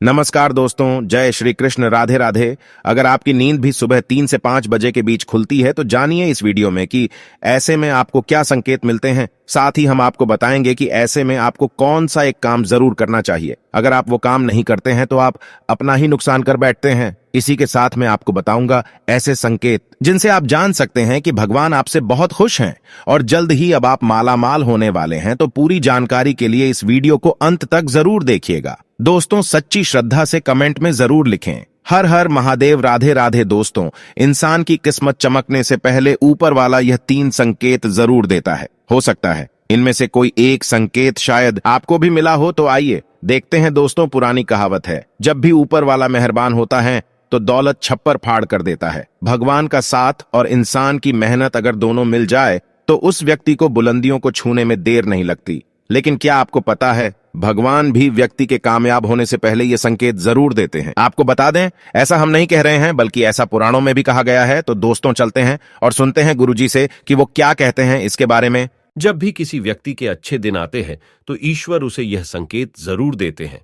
नमस्कार दोस्तों, जय श्री कृष्ण, राधे राधे। अगर आपकी नींद भी सुबह 3 से 5 बजे के बीच खुलती है तो जानिए इस वीडियो में कि ऐसे में आपको क्या संकेत मिलते हैं। साथ ही हम आपको बताएंगे कि ऐसे में आपको कौन सा एक काम जरूर करना चाहिए। अगर आप वो काम नहीं करते हैं तो आप अपना ही नुकसान कर बैठते हैं। इसी के साथ मैं आपको बताऊंगा ऐसे संकेत जिनसे आप जान सकते हैं कि भगवान आपसे बहुत खुश हैं और जल्द ही अब आप मालामाल होने वाले हैं। तो पूरी जानकारी के लिए इस वीडियो को अंत तक जरूर देखिएगा। दोस्तों, सच्ची श्रद्धा से कमेंट में जरूर लिखें, हर हर महादेव, राधे राधे। दोस्तों, इंसान की किस्मत चमकने से पहले ऊपर वाला यह 3 संकेत जरूर देता है। हो सकता है इनमें से कोई एक संकेत शायद आपको भी मिला हो। तो आइए देखते हैं। दोस्तों, पुरानी कहावत है, जब भी ऊपर वाला मेहरबान होता है तो दौलत छप्पर फाड़ कर देता है। भगवान का साथ और इंसान की मेहनत अगर दोनों मिल जाए तो उस व्यक्ति को बुलंदियों को छूने में देर नहीं लगती। लेकिन क्या आपको पता है, भगवान भी व्यक्ति के कामयाब होने से पहले ये संकेत जरूर देते हैं। आपको बता दें, ऐसा हम नहीं कह रहे हैं, बल्कि ऐसा पुराणों में भी कहा गया है। तो दोस्तों, चलते हैं और सुनते हैं गुरुजी से कि वो क्या कहते हैं इसके बारे में। जब भी किसी व्यक्ति के अच्छे दिन आते हैं तो ईश्वर उसे यह संकेत जरूर देते हैं।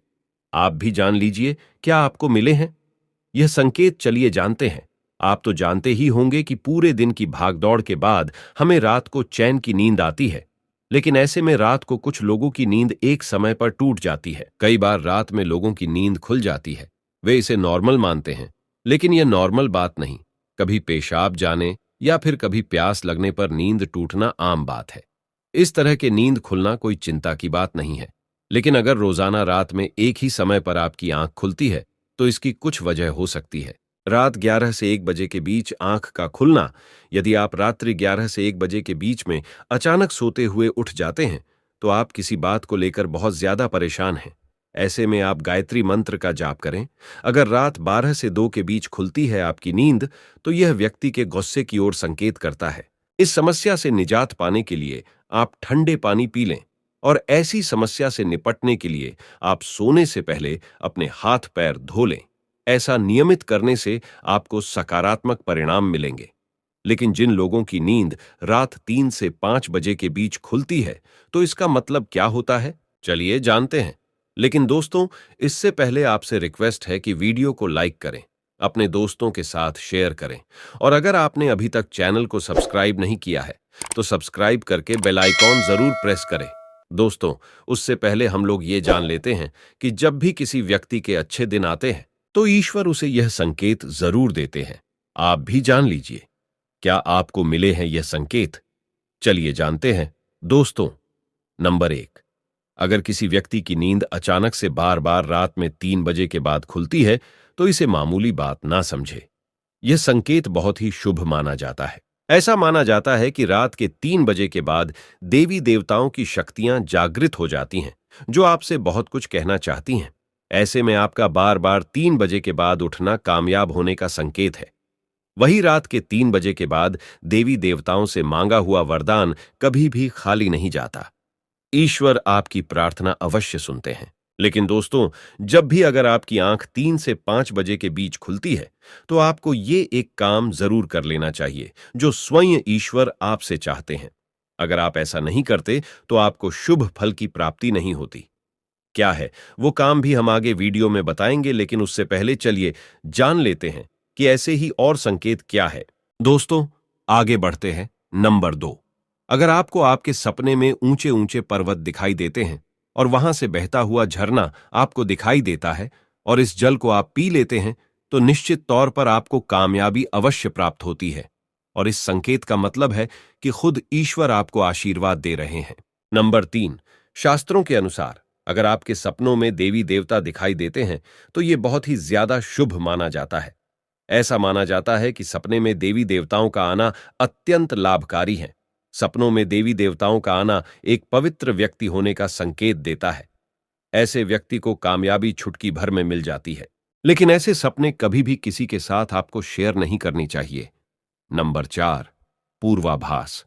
आप भी जान लीजिए, क्या आपको मिले हैं यह संकेत? चलिए जानते हैं। आप तो जानते ही होंगे कि पूरे दिन की भागदौड़ के बाद हमें रात को चैन की नींद आती है, लेकिन ऐसे में रात को कुछ लोगों की नींद एक समय पर टूट जाती है। कई बार रात में लोगों की नींद खुल जाती है, वे इसे नॉर्मल मानते हैं, लेकिन यह नॉर्मल बात नहीं। कभी पेशाब जाने या फिर कभी प्यास लगने पर नींद टूटना आम बात है। इस तरह के नींद खुलना कोई चिंता की बात नहीं है, लेकिन अगर रोजाना रात में एक ही समय पर आपकी आंख खुलती है तो इसकी कुछ वजह हो सकती है। रात 11 से 1 बजे के बीच आंख का खुलना। यदि आप रात्रि 11 से 1 बजे के बीच में अचानक सोते हुए उठ जाते हैं तो आप किसी बात को लेकर बहुत ज्यादा परेशान हैं। ऐसे में आप गायत्री मंत्र का जाप करें। अगर रात 12 से 2 के बीच खुलती है आपकी नींद तो यह व्यक्ति के गुस्से की ओर संकेत करता है। इस समस्या से निजात पाने के लिए आप ठंडे पानी पी लें, और ऐसी समस्या से निपटने के लिए आप सोने से पहले अपने हाथ पैर धो लें। ऐसा नियमित करने से आपको सकारात्मक परिणाम मिलेंगे। लेकिन जिन लोगों की नींद रात 3 से 5 बजे के बीच खुलती है तो इसका मतलब क्या होता है, चलिए जानते हैं। लेकिन दोस्तों, इससे पहले आपसे रिक्वेस्ट है कि वीडियो को लाइक करें, अपने दोस्तों के साथ शेयर करें, और अगर आपने अभी तक चैनल को सब्सक्राइब नहीं किया है तो सब्सक्राइब करके बेल आइकॉन जरूर प्रेस करें। दोस्तों, उससे पहले हम लोग ये जान लेते हैं कि जब भी किसी व्यक्ति के अच्छे दिन आते हैं तो ईश्वर उसे यह संकेत जरूर देते हैं। आप भी जान लीजिए, क्या आपको मिले हैं यह संकेत? चलिए जानते हैं। दोस्तों, नंबर 1, अगर किसी व्यक्ति की नींद अचानक से बार बार रात में 3 बजे के बाद खुलती है तो इसे मामूली बात ना समझे। यह संकेत बहुत ही शुभ माना जाता है। ऐसा माना जाता है कि रात के 3 बजे के बाद देवी देवताओं की शक्तियां जागृत हो जाती हैं, जो आपसे बहुत कुछ कहना चाहती हैं। ऐसे में आपका बार बार 3 बजे के बाद उठना कामयाब होने का संकेत है। वही रात के 3 बजे के बाद देवी देवताओं से मांगा हुआ वरदान कभी भी खाली नहीं जाता। ईश्वर आपकी प्रार्थना अवश्य सुनते हैं। लेकिन दोस्तों, जब भी अगर आपकी आंख 3 से 5 बजे के बीच खुलती है तो आपको ये एक काम जरूर कर लेना चाहिए जो स्वयं ईश्वर आपसे चाहते हैं। अगर आप ऐसा नहीं करते तो आपको शुभ फल की प्राप्ति नहीं होती। क्या है वो काम भी हम आगे वीडियो में बताएंगे, लेकिन उससे पहले चलिए जान लेते हैं कि ऐसे ही और संकेत क्या है। दोस्तों, आगे बढ़ते हैं। नंबर 2, अगर आपको आपके सपने में ऊंचे ऊंचे पर्वत दिखाई देते हैं और वहां से बहता हुआ झरना आपको दिखाई देता है और इस जल को आप पी लेते हैं तो निश्चित तौर पर आपको कामयाबी अवश्य प्राप्त होती है, और इस संकेत का मतलब है कि खुद ईश्वर आपको आशीर्वाद दे रहे हैं। नंबर 3, शास्त्रों के अनुसार अगर आपके सपनों में देवी देवता दिखाई देते हैं तो यह बहुत ही ज्यादा शुभ माना जाता है। ऐसा माना जाता है कि सपने में देवी देवताओं का आना अत्यंत लाभकारी है। सपनों में देवी देवताओं का आना एक पवित्र व्यक्ति होने का संकेत देता है। ऐसे व्यक्ति को कामयाबी चुटकी भर में मिल जाती है, लेकिन ऐसे सपने कभी भी किसी के साथ आपको शेयर नहीं करनी चाहिए। नंबर 4, पूर्वाभास।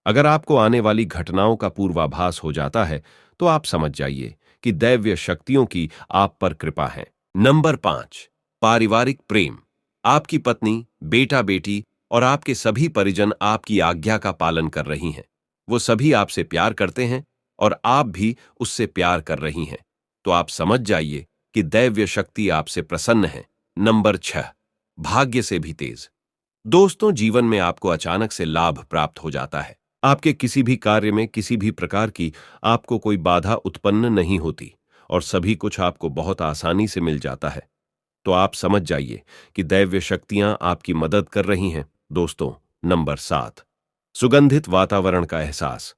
अगर आपको आने वाली घटनाओं का पूर्वाभास हो जाता है तो आप समझ जाइए कि दैवीय शक्तियों की आप पर कृपा है। नंबर 5, पारिवारिक प्रेम। आपकी पत्नी, बेटा बेटी और आपके सभी परिजन आपकी आज्ञा का पालन कर रही हैं। वो सभी आपसे प्यार करते हैं और आप भी उससे प्यार कर रही हैं। तो आप समझ जाइए कि दैव्य शक्ति आपसे प्रसन्न है। नंबर 6, भाग्य से भी तेज। दोस्तों, जीवन में आपको अचानक से लाभ प्राप्त हो जाता है। आपके किसी भी कार्य में किसी भी प्रकार की आपको कोई बाधा उत्पन्न नहीं होती और सभी कुछ आपको बहुत आसानी से मिल जाता है। तो आप समझ जाइए कि दैव्य शक्तियां आपकी मदद कर रही हैं। दोस्तों, नंबर 7, सुगंधित वातावरण का एहसास।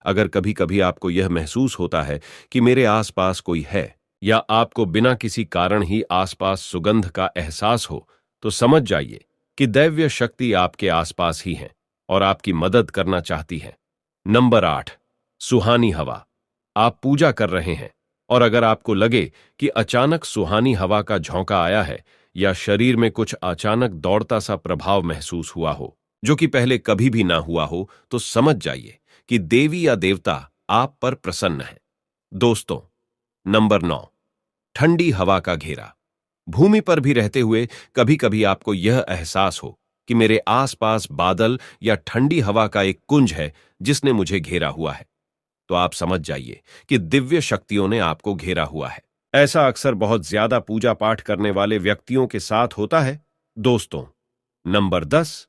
अगर कभी कभी आपको यह महसूस होता है कि मेरे आसपास कोई है, या आपको बिना किसी कारण ही आसपास सुगंध का एहसास हो, तो समझ जाइए कि दैव्य शक्ति आपके आसपास ही है और आपकी मदद करना चाहती है। नंबर 8, सुहानी हवा। आप पूजा कर रहे हैं और अगर आपको लगे कि अचानक सुहानी हवा का झोंका आया है या शरीर में कुछ अचानक दौड़ता सा प्रभाव महसूस हुआ हो, जो कि पहले कभी भी ना हुआ हो, तो समझ जाइए कि देवी या देवता आप पर प्रसन्न है। दोस्तों, नंबर 9, ठंडी हवा का घेरा। भूमि पर भी रहते हुए कभी कभी आपको यह एहसास हो कि मेरे आसपास बादल या ठंडी हवा का एक कुंज है जिसने मुझे घेरा हुआ है, तो आप समझ जाइए कि दिव्य शक्तियों ने आपको घेरा हुआ है। ऐसा अक्सर बहुत ज्यादा पूजा पाठ करने वाले व्यक्तियों के साथ होता है। दोस्तों, नंबर 10,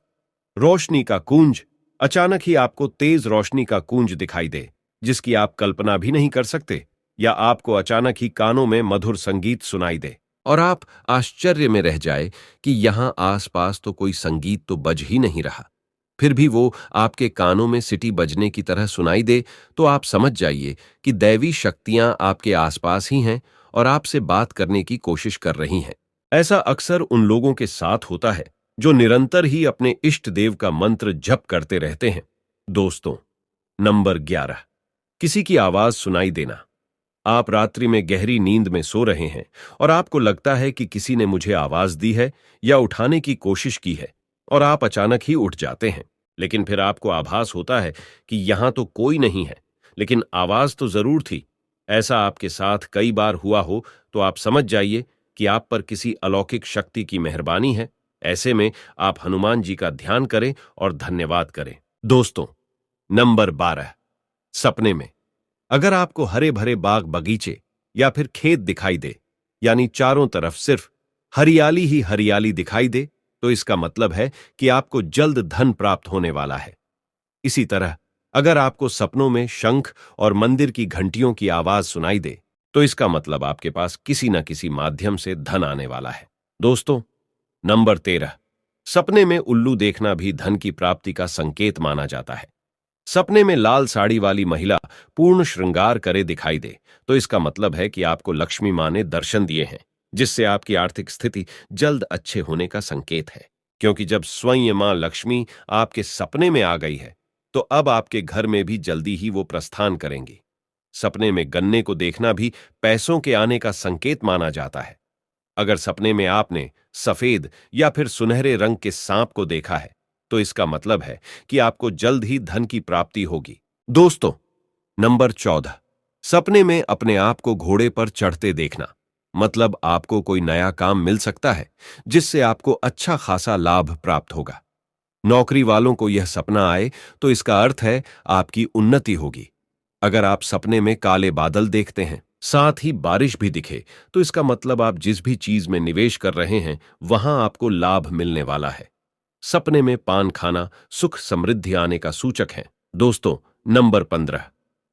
रोशनी का कूंज। अचानक ही आपको तेज रोशनी का कूंज दिखाई दे जिसकी आप कल्पना भी नहीं कर सकते, या आपको अचानक ही कानों में मधुर संगीत सुनाई दे और आप आश्चर्य में रह जाए कि यहां आसपास तो कोई संगीत तो बज ही नहीं रहा, फिर भी वो आपके कानों में सीटी बजने की तरह सुनाई दे, तो आप समझ जाइए कि दैवी शक्तियां आपके आसपास ही हैं और आपसे बात करने की कोशिश कर रही हैं। ऐसा अक्सर उन लोगों के साथ होता है जो निरंतर ही अपने इष्ट देव का मंत्र जप करते रहते हैं। दोस्तों, नंबर 11, किसी की आवाज सुनाई देना। आप रात्रि में गहरी नींद में सो रहे हैं और आपको लगता है कि किसी ने मुझे आवाज दी है या उठाने की कोशिश की है, और आप अचानक ही उठ जाते हैं, लेकिन फिर आपको आभास होता है कि यहां तो कोई नहीं है, लेकिन आवाज तो जरूर थी। ऐसा आपके साथ कई बार हुआ हो तो आप समझ जाइए कि आप पर किसी अलौकिक शक्ति की मेहरबानी है। ऐसे में आप हनुमान जी का ध्यान करें और धन्यवाद करें। दोस्तों, नंबर 12, सपने में। अगर आपको हरे भरे बाग बगीचे या फिर खेत दिखाई दे, यानी चारों तरफ सिर्फ हरियाली ही हरियाली दिखाई दे, तो इसका मतलब है कि आपको जल्द धन प्राप्त होने वाला है। इसी तरह अगर आपको सपनों में शंख और मंदिर की घंटियों की आवाज सुनाई दे, तो इसका मतलब आपके पास किसी न किसी माध्यम से धन आने वाला है। दोस्तों, नंबर 13, सपने में उल्लू देखना भी धन की प्राप्ति का संकेत माना जाता है। सपने में लाल साड़ी वाली महिला पूर्ण श्रृंगार करे दिखाई दे, तो इसका मतलब है कि आपको लक्ष्मी मां ने दर्शन दिए हैं, जिससे आपकी आर्थिक स्थिति जल्द अच्छे होने का संकेत है। क्योंकि जब स्वयं मां लक्ष्मी आपके सपने में आ गई है, तो अब आपके घर में भी जल्दी ही वो प्रस्थान करेंगी। सपने में गन्ने को देखना भी पैसों के आने का संकेत माना जाता है। अगर सपने में आपने सफेद या फिर सुनहरे रंग के सांप को देखा है, तो इसका मतलब है कि आपको जल्द ही धन की प्राप्ति होगी। दोस्तों, नंबर 14, सपने में अपने आप को घोड़े पर चढ़ते देखना। मतलब आपको कोई नया काम मिल सकता है जिससे आपको अच्छा खासा लाभ प्राप्त होगा। नौकरी वालों को यह सपना आए तो इसका अर्थ है आपकी उन्नति होगी। अगर आप सपने में काले बादल देखते हैं, साथ ही बारिश भी दिखे, तो इसका मतलब आप जिस भी चीज में निवेश कर रहे हैं वहां आपको लाभ मिलने वाला है। सपने में पान खाना सुख समृद्धि आने का सूचक है। दोस्तों, नंबर 15,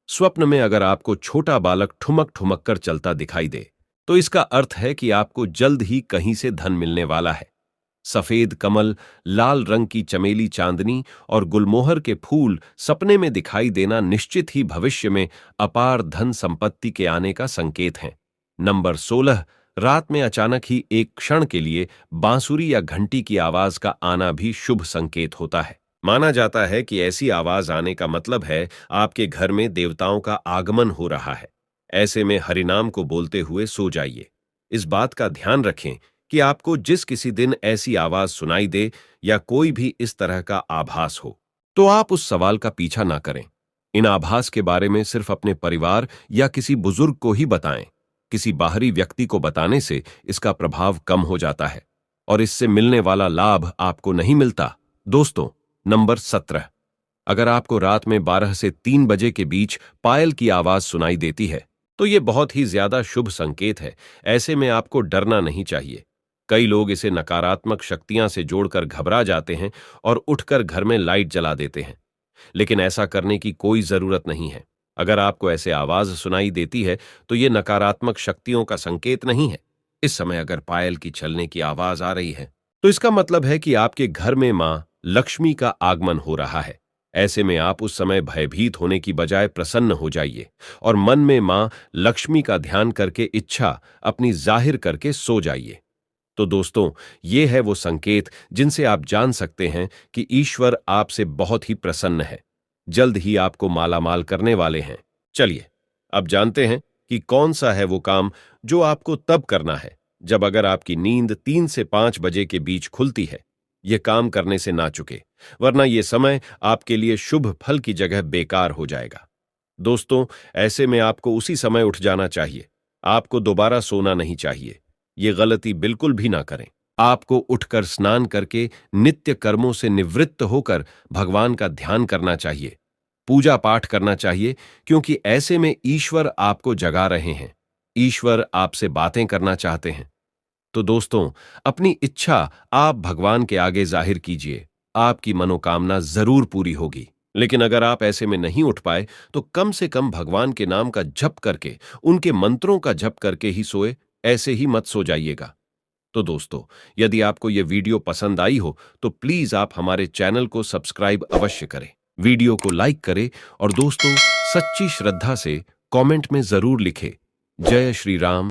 स्वप्न में अगर आपको छोटा बालक ठुमक ठुमक कर चलता दिखाई दे, तो इसका अर्थ है कि आपको जल्द ही कहीं से धन मिलने वाला है। सफेद कमल, लाल रंग की चमेली चांदनी और गुलमोहर के फूल सपने में दिखाई देना निश्चित ही भविष्य में अपार धन संपत्ति के आने का संकेत है। नंबर 16, रात में अचानक ही एक क्षण के लिए बांसुरी या घंटी की आवाज का आना भी शुभ संकेत होता है। माना जाता है कि ऐसी आवाज आने का मतलब है आपके घर में देवताओं का आगमन हो रहा है। ऐसे में हरिनाम को बोलते हुए सो जाइए। इस बात का ध्यान रखें कि आपको जिस किसी दिन ऐसी आवाज सुनाई दे या कोई भी इस तरह का आभास हो, तो आप उस सवाल का पीछा ना करें। इन आभास के बारे में सिर्फ अपने परिवार या किसी बुजुर्ग को ही बताएं। किसी बाहरी व्यक्ति को बताने से इसका प्रभाव कम हो जाता है और इससे मिलने वाला लाभ आपको नहीं मिलता। दोस्तों, नंबर 17, अगर आपको रात में 12 से 3 बजे के बीच पायल की आवाज सुनाई देती है, तो ये बहुत ही ज्यादा शुभ संकेत है। ऐसे में आपको डरना नहीं चाहिए। कई लोग इसे नकारात्मक शक्तियां से जोड़कर घबरा जाते हैं और उठकर घर में लाइट जला देते हैं, लेकिन ऐसा करने की कोई जरूरत नहीं है। अगर आपको ऐसे आवाज सुनाई देती है तो ये नकारात्मक शक्तियों का संकेत नहीं है। इस समय अगर पायल की छलने की आवाज आ रही है तो इसका मतलब है कि आपके घर में मां लक्ष्मी का आगमन हो रहा है। ऐसे में आप उस समय भयभीत होने की बजाय प्रसन्न हो जाइए और मन में मां लक्ष्मी का ध्यान करके इच्छा अपनी जाहिर करके सो जाइए। तो दोस्तों, ये है वो संकेत जिनसे आप जान सकते हैं कि ईश्वर आपसे बहुत ही प्रसन्न है, जल्द ही आपको मालामाल करने वाले हैं। चलिए अब जानते हैं कि कौन सा है वो काम जो आपको तब करना है जब अगर आपकी नींद 3 से 5 बजे के बीच खुलती है। यह काम करने से ना चुके, वरना यह समय आपके लिए शुभ फल की जगह बेकार हो जाएगा। दोस्तों, ऐसे में आपको उसी समय उठ जाना चाहिए। आपको दोबारा सोना नहीं चाहिए। ये गलती बिल्कुल भी ना करें। आपको उठकर स्नान करके नित्य कर्मों से निवृत्त होकर भगवान का ध्यान करना चाहिए, पूजा पाठ करना चाहिए, क्योंकि ऐसे में ईश्वर आपको जगा रहे हैं। ईश्वर आपसे बातें करना चाहते हैं। तो दोस्तों, अपनी इच्छा आप भगवान के आगे जाहिर कीजिए। आपकी मनोकामना जरूर पूरी होगी। लेकिन अगर आप ऐसे में नहीं उठ पाए तो कम से कम भगवान के नाम का जप करके, उनके मंत्रों का जप करके ही सोए। ऐसे ही मत सो जाइएगा। तो दोस्तों, यदि आपको यह वीडियो पसंद आई हो तो प्लीज आप हमारे चैनल को सब्सक्राइब अवश्य करें, वीडियो को लाइक करें और दोस्तों, सच्ची श्रद्धा से कमेंट में जरूर लिखें, जय श्री राम।